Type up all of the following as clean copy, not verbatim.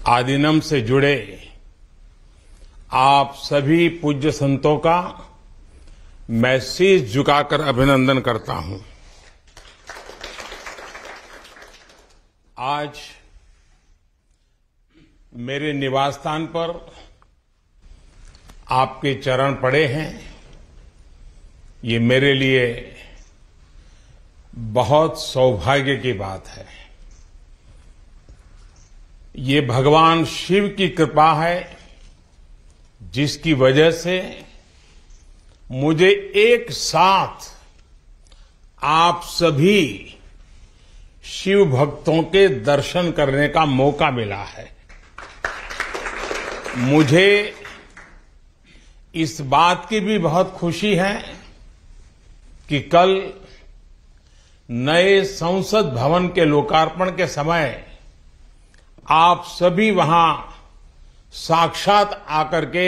आदिनम से जुड़े आप सभी पूज्य संतों का मैं शीश झुकाकर अभिनंदन करता हूं। आज मेरे निवास स्थान पर आपके चरण पड़े हैं। ये मेरे लिए बहुत सौभाग्य की बात है। ये भगवान शिव की कृपा है जिसकी वजह से मुझे एक साथ आप सभी शिव भक्तों के दर्शन करने का मौका मिला है। मुझे इस बात की भी बहुत खुशी है कि कल नए संसद भवन के लोकार्पण के समय आप सभी वहां साक्षात आकर के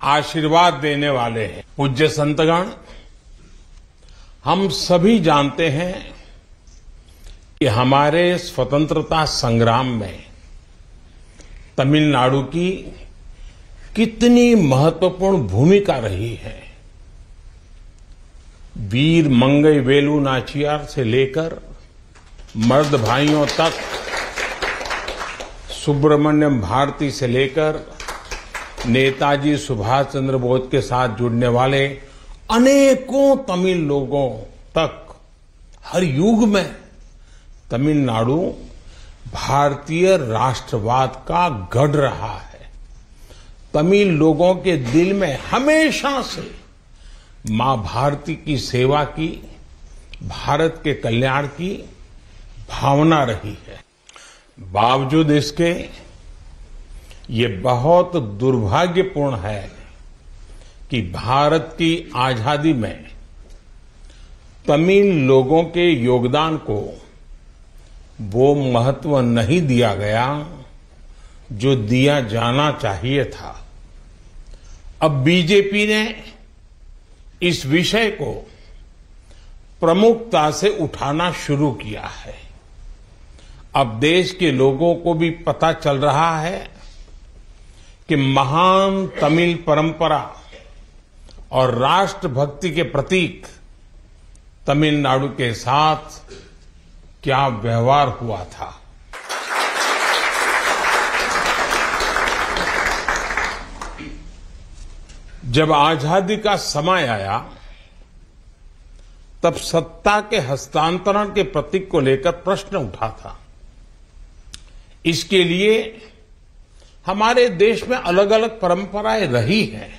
आशीर्वाद देने वाले हैं। पूज्य संतगण, हम सभी जानते हैं कि हमारे स्वतंत्रता संग्राम में तमिलनाडु की कितनी महत्वपूर्ण भूमिका रही है। वीर मंगई वेलु नाचियार से लेकर मर्द भाइयों तक, सुब्रमण्यम भारती से लेकर नेताजी सुभाष चंद्र बोस के साथ जुड़ने वाले अनेकों तमिल लोगों तक हर युग में तमिलनाडु भारतीय राष्ट्रवाद का गढ़ रहा है। तमिल लोगों के दिल में हमेशा से मां भारती की सेवा की, भारत के कल्याण की भावना रही है। बावजूद इसके ये बहुत दुर्भाग्यपूर्ण है कि भारत की आजादी में तमिल लोगों के योगदान को वो महत्व नहीं दिया गया जो दिया जाना चाहिए था। अब बीजेपी ने इस विषय को प्रमुखता से उठाना शुरू किया है। अब देश के लोगों को भी पता चल रहा है कि महान तमिल परंपरा और राष्ट्रभक्ति के प्रतीक तमिलनाडु के साथ क्या व्यवहार हुआ था। जब आजादी का समय आया तब सत्ता के हस्तांतरण के प्रतीक को लेकर प्रश्न उठा था। इसके लिए हमारे देश में अलग अलग परंपराएं रही हैं,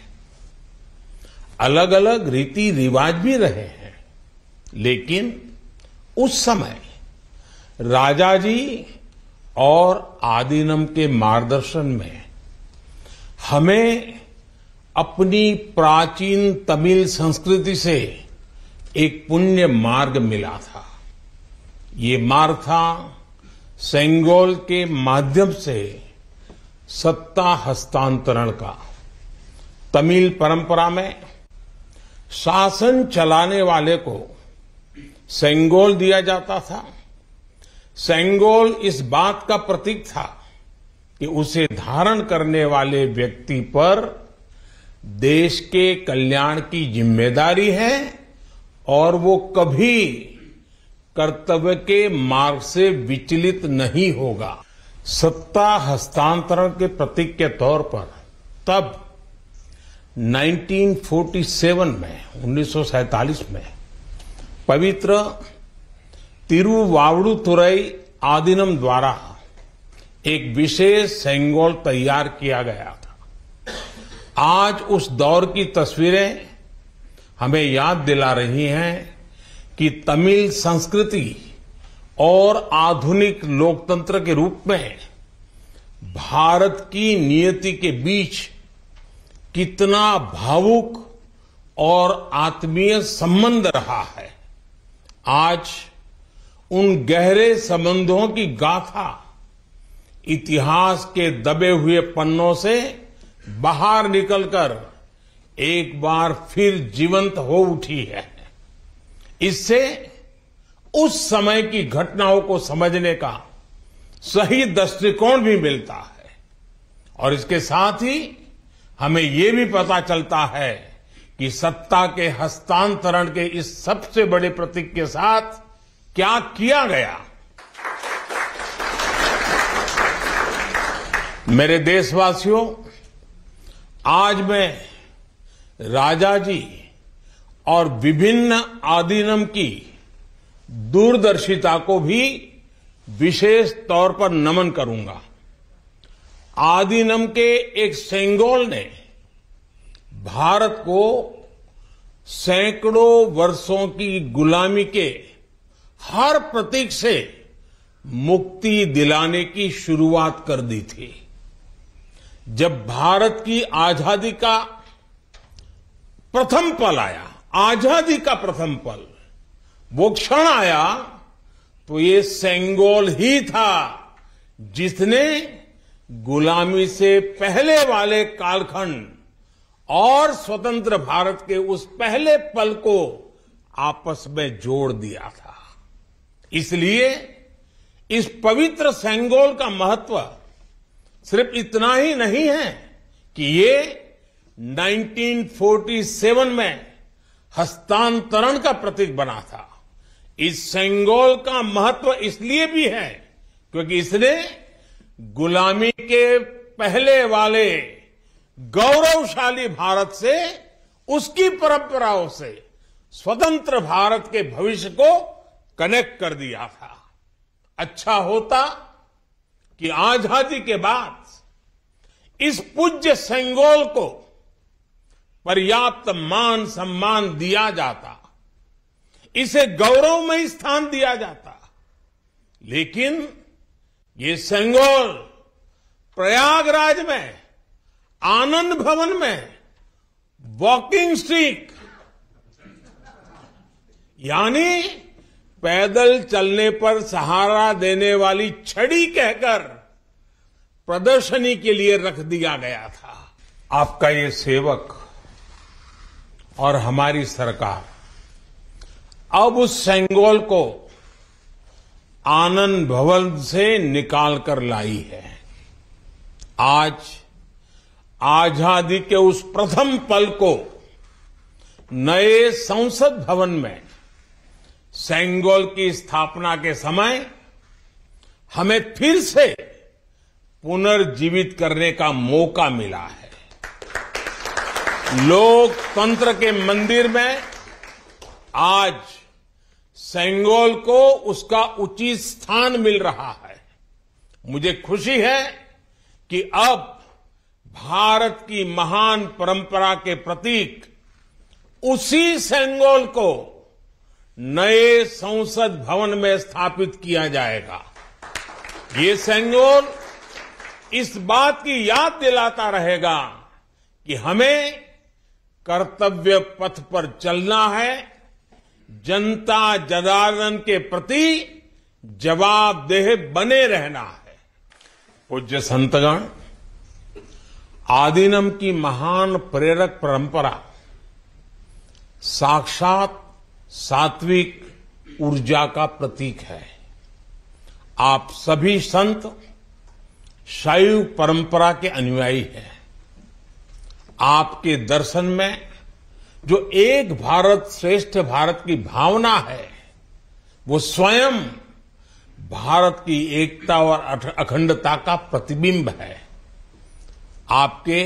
अलग अलग रीति रिवाज भी रहे हैं, लेकिन उस समय राजाजी और आदिनम के मार्गदर्शन में हमें अपनी प्राचीन तमिल संस्कृति से एक पुण्य मार्ग मिला था। ये मार्ग था सेंगोल के माध्यम से सत्ता हस्तांतरण का। तमिल परंपरा में शासन चलाने वाले को सेंगोल दिया जाता था। सेंगोल इस बात का प्रतीक था कि उसे धारण करने वाले व्यक्ति पर देश के कल्याण की जिम्मेदारी है और वो कभी कर्तव्य के मार्ग से विचलित नहीं होगा। सत्ता हस्तांतरण के प्रतीक के तौर पर तब 1947 में 1947 में पवित्र तिरुवावड़ुतुरई आदिनम द्वारा एक विशेष सेंगोल तैयार किया गया था। आज उस दौर की तस्वीरें हमें याद दिला रही हैं कि तमिल संस्कृति और आधुनिक लोकतंत्र के रूप में भारत की नियति के बीच कितना भावुक और आत्मीय संबंध रहा है। आज उन गहरे संबंधों की गाथा इतिहास के दबे हुए पन्नों से बाहर निकलकर एक बार फिर जीवंत हो उठी है। इससे उस समय की घटनाओं को समझने का सही दृष्टिकोण भी मिलता है और इसके साथ ही हमें ये भी पता चलता है कि सत्ता के हस्तांतरण के इस सबसे बड़े प्रतीक के साथ क्या किया गया। मेरे देशवासियों, आज मैं राजा जी और विभिन्न आदिनम की दूरदर्शिता को भी विशेष तौर पर नमन करूंगा। आदिनम के एक सेंगोल ने भारत को सैकड़ों वर्षों की गुलामी के हर प्रतीक से मुक्ति दिलाने की शुरुआत कर दी थी। जब भारत की आजादी का प्रथम पल आया, आजादी का प्रथम पल, वो क्षण आया, तो ये सेंगोल ही था जिसने गुलामी से पहले वाले कालखंड और स्वतंत्र भारत के उस पहले पल को आपस में जोड़ दिया था। इसलिए इस पवित्र सेंगोल का महत्व सिर्फ इतना ही नहीं है कि ये 1947 में हस्तांतरण का प्रतीक बना था। इस सेंगोल का महत्व इसलिए भी है क्योंकि इसने गुलामी के पहले वाले गौरवशाली भारत से, उसकी परंपराओं से स्वतंत्र भारत के भविष्य को कनेक्ट कर दिया था। अच्छा होता कि आजादी के बाद इस पूज्य सेंगोल को पर्याप्त मान सम्मान दिया जाता, इसे गौरवमय स्थान दिया जाता, लेकिन ये सेंगोल प्रयागराज में आनंद भवन में वॉकिंग स्टिक यानी पैदल चलने पर सहारा देने वाली छड़ी कहकर प्रदर्शनी के लिए रख दिया गया था। आपका ये सेवक और हमारी सरकार अब उस सेंगोल को आनंद भवन से निकाल कर लाई है। आज आजादी के उस प्रथम पल को नए संसद भवन में सेंगोल की स्थापना के समय हमें फिर से पुनर्जीवित करने का मौका मिला है। लोकतंत्र के मंदिर में आज सेंगोल को उसका उचित स्थान मिल रहा है। मुझे खुशी है कि अब भारत की महान परंपरा के प्रतीक उसी सेंगोल को नए संसद भवन में स्थापित किया जाएगा। ये सेंगोल इस बात की याद दिलाता रहेगा कि हमें कर्तव्य पथ पर चलना है, जनता जनार्दन के प्रति जवाबदेह बने रहना है। पूज्य संतगण, आदिनम की महान प्रेरक परंपरा साक्षात सात्विक ऊर्जा का प्रतीक है। आप सभी संत शैव परंपरा के अनुयायी हैं। आपके दर्शन में जो एक भारत श्रेष्ठ भारत की भावना है, वो स्वयं भारत की एकता और अखंडता का प्रतिबिंब है। आपके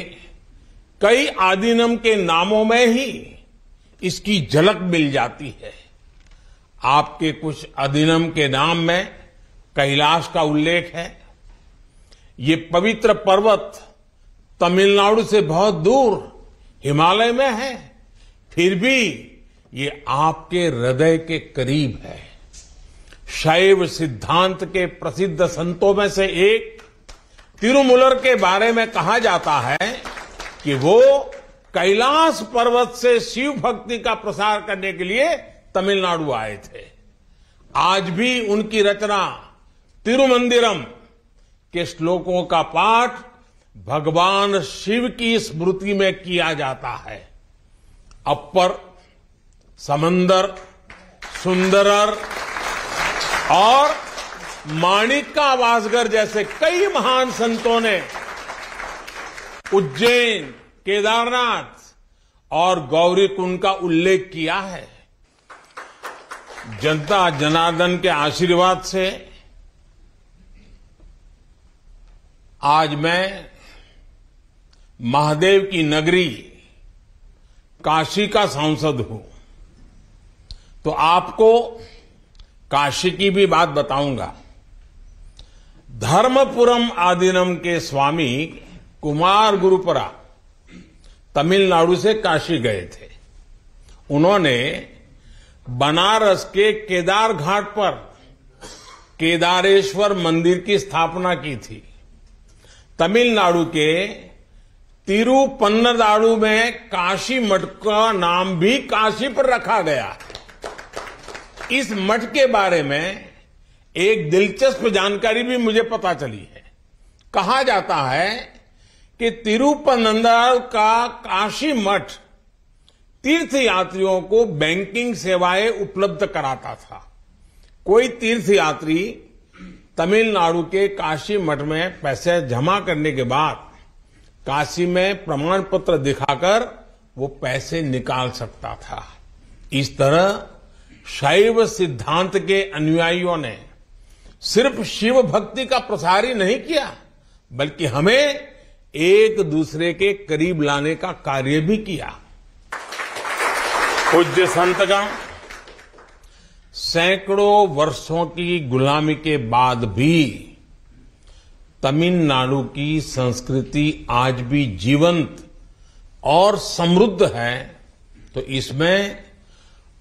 कई आदिनम के नामों में ही इसकी झलक मिल जाती है। आपके कुछ आदिनम के नाम में कैलाश का उल्लेख है। ये पवित्र पर्वत तमिलनाडु से बहुत दूर हिमालय में है, फिर भी ये आपके हृदय के करीब है। शैव सिद्धांत के प्रसिद्ध संतों में से एक तिरुमूलर के बारे में कहा जाता है कि वो कैलाश पर्वत से शिव भक्ति का प्रसार करने के लिए तमिलनाडु आए थे। आज भी उनकी रचना तिरुमंदिरम के श्लोकों का पाठ भगवान शिव की स्मृति में किया जाता है। अपर, समंदर, सुंदरर और माणिक्य वासगर जैसे कई महान संतों ने उज्जैन, केदारनाथ और गौरीकुंड का उल्लेख किया है। जनता जनार्दन के आशीर्वाद से आज मैं महादेव की नगरी काशी का सांसद हूं, तो आपको काशी की भी बात बताऊंगा। धर्मपुरम आदीनम के स्वामी कुमार गुरुपरा तमिलनाडु से काशी गए थे। उन्होंने बनारस के केदार घाट पर केदारेश्वर मंदिर की स्थापना की थी। तमिलनाडु के तिरुपन्नदारु में काशी मठ का नाम भी काशी पर रखा गया। इस मठ के बारे में एक दिलचस्प जानकारी भी मुझे पता चली है। कहा जाता है कि तिरुपन्नदारु का काशी मठ तीर्थ यात्रियों को बैंकिंग सेवाएं उपलब्ध कराता था। कोई तीर्थ यात्री तमिलनाडु के काशी मठ में पैसे जमा करने के बाद काशी में प्रमाण पत्र दिखाकर वो पैसे निकाल सकता था। इस तरह शैव सिद्धांत के अनुयायियों ने सिर्फ शिव भक्ति का प्रसार ही नहीं किया, बल्कि हमें एक दूसरे के करीब लाने का कार्य भी किया। पूज्य संतगण, सैकड़ों वर्षों की गुलामी के बाद भी तमिलनाडु की संस्कृति आज भी जीवंत और समृद्ध है, तो इसमें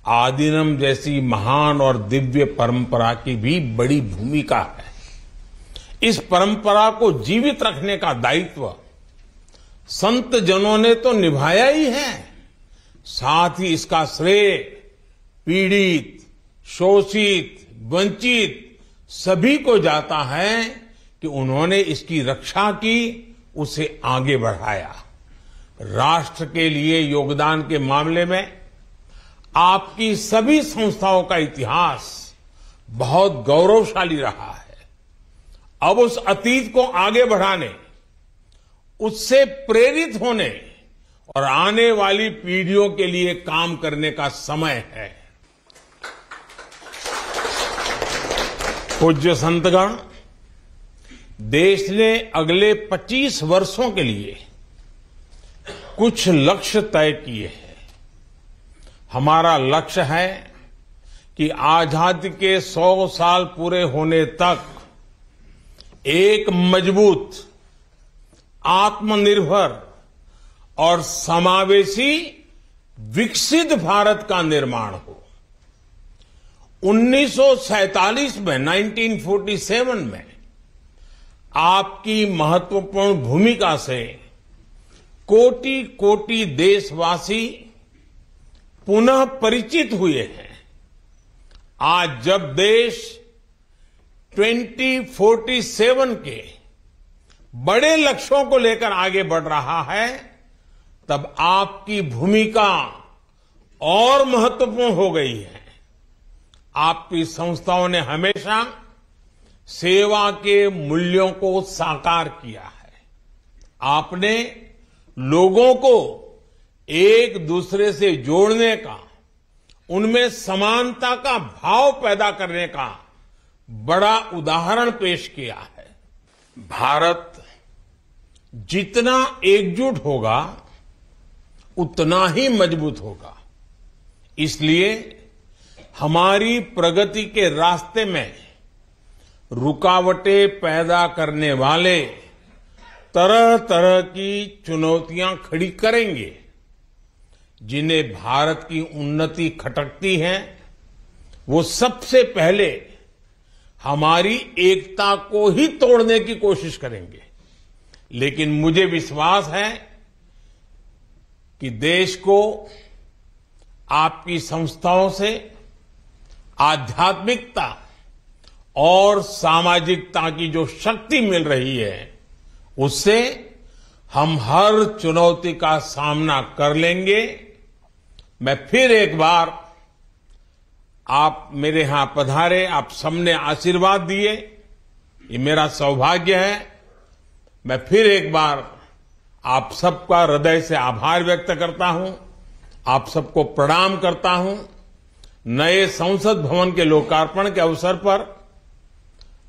आदीनम जैसी महान और दिव्य परंपरा की भी बड़ी भूमिका है। इस परंपरा को जीवित रखने का दायित्व संत जनों ने तो निभाया ही है, साथ ही इसका श्रेय पीड़ित, शोषित, वंचित सभी को जाता है कि उन्होंने इसकी रक्षा की, उसे आगे बढ़ाया। राष्ट्र के लिए योगदान के मामले में आपकी सभी संस्थाओं का इतिहास बहुत गौरवशाली रहा है। अब उस अतीत को आगे बढ़ाने, उससे प्रेरित होने और आने वाली पीढ़ियों के लिए काम करने का समय है। पूज्य संतगण, देश ने अगले 25 वर्षों के लिए कुछ लक्ष्य तय किए हैं। हमारा लक्ष्य है कि आजादी के 100 साल पूरे होने तक एक मजबूत, आत्मनिर्भर और समावेशी विकसित भारत का निर्माण हो। 1947 में 1947 में आपकी महत्वपूर्ण भूमिका से कोटि कोटि देशवासी पुनः परिचित हुए हैं। आज जब देश 2047 के बड़े लक्ष्यों को लेकर आगे बढ़ रहा है, तब आपकी भूमिका और महत्वपूर्ण हो गई है। आपकी संस्थाओं ने हमेशा सेवा के मूल्यों को साकार किया है। आपने लोगों को एक दूसरे से जोड़ने का, उनमें समानता का भाव पैदा करने का बड़ा उदाहरण पेश किया है। भारत जितना एकजुट होगा उतना ही मजबूत होगा। इसलिए हमारी प्रगति के रास्ते में रुकावटें पैदा करने वाले तरह तरह की चुनौतियां खड़ी करेंगे। जिन्हें भारत की उन्नति खटकती है, वो सबसे पहले हमारी एकता को ही तोड़ने की कोशिश करेंगे। लेकिन मुझे विश्वास है कि देश को आपकी संस्थाओं से आध्यात्मिकता और सामाजिकता की जो शक्ति मिल रही है, उससे हम हर चुनौती का सामना कर लेंगे। मैं फिर एक बार आप मेरे यहां पधारे, आप सबने आशीर्वाद दिए, ये मेरा सौभाग्य है। मैं फिर एक बार आप सबका हृदय से आभार व्यक्त करता हूं, आप सबको प्रणाम करता हूं। नए संसद भवन के लोकार्पण के अवसर पर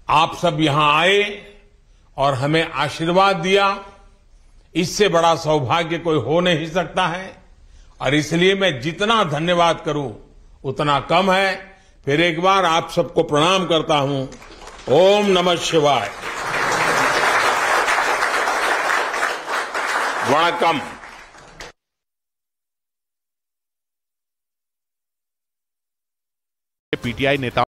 आप सब यहां आए और हमें आशीर्वाद दिया, इससे बड़ा सौभाग्य कोई हो नहीं सकता है। और इसलिए मैं जितना धन्यवाद करूं उतना कम है। फिर एक बार आप सबको प्रणाम करता हूं। ओम नमः शिवाय। वणकम। पीटीआई नेता